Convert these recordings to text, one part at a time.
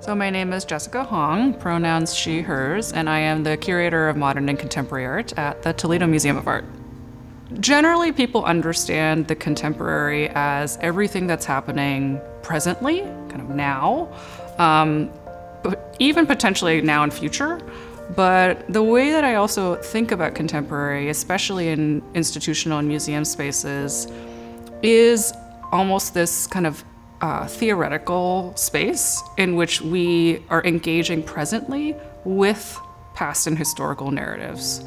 So my name is Jessica Hong, pronouns she, hers, and I am the curator of modern and contemporary art at the Toledo Museum of Art. Generally, people understand the contemporary as everything that's happening presently, kind of now, but even potentially now and future. But the way that I also think about contemporary, especially in institutional and museum spaces, is almost this kind of theoretical space in which we are engaging presently with past and historical narratives.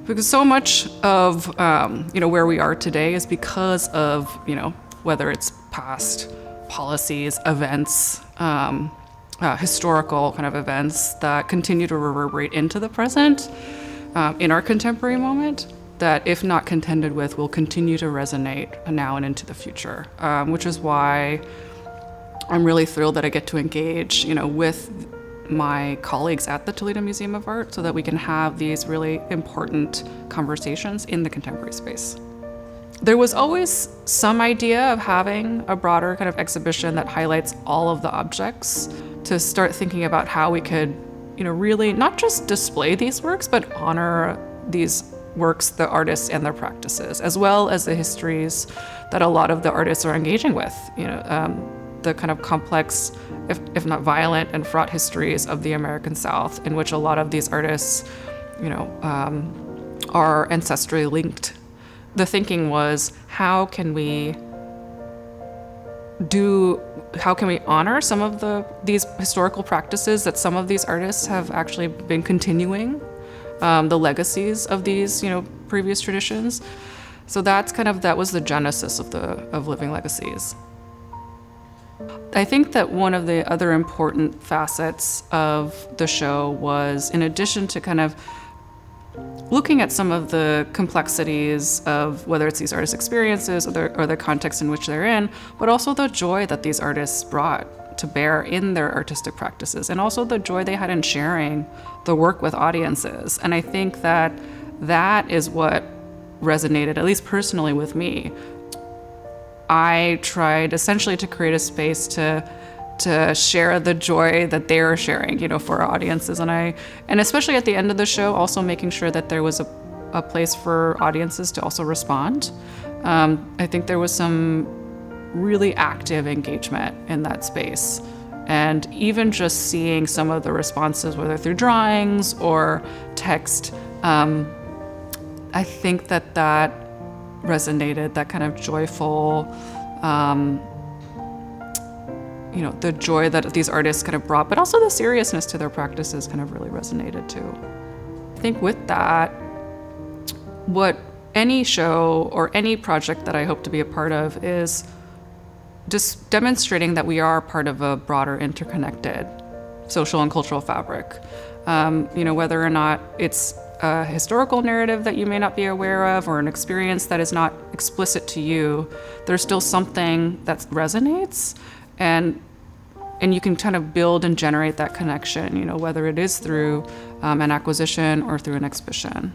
Because so much of where we are today is because of whether it's past policies, events, historical kind of events that continue to reverberate into the present in our contemporary moment, that if not contended with will continue to resonate now and into the future, which is why I'm really thrilled that I get to engage with my colleagues at the Toledo Museum of Art so that we can have these really important conversations in the contemporary space. There was always some idea of having a broader kind of exhibition that highlights all of the objects, to start thinking about how we could really not just display these works, but honor these works, the artists and their practices, as well as the histories that a lot of the artists are engaging with. The kind of complex, if not violent and fraught histories of the American South, in which a lot of these artists, are ancestrally linked. The thinking was, how can we honor some of these historical practices that some of these artists have actually been continuing, the legacies of these previous traditions. So that was the genesis of Living Legacies. I think that one of the other important facets of the show was, in addition to kind of looking at some of the complexities of whether it's these artists' experiences or the context in which they're in, but also the joy that these artists brought to bear in their artistic practices, and also the joy they had in sharing the work with audiences. And I think that is what resonated, at least personally, with me. I tried essentially to create a space to share the joy that they're sharing, for our audiences. And especially at the end of the show, also making sure that there was a place for audiences to also respond. I think there was some really active engagement in that space. And even just seeing some of the responses, whether through drawings or text, I think that resonated, that kind of joyful, the joy that these artists kind of brought, but also the seriousness to their practices kind of really resonated too. I think with that, what any show or any project that I hope to be a part of is just demonstrating that we are part of a broader interconnected social and cultural fabric. Whether or not it's a historical narrative that you may not be aware of or an experience that is not explicit to you, there's still something that resonates, and you can kind of build and generate that connection, whether it is through an acquisition or through an exhibition.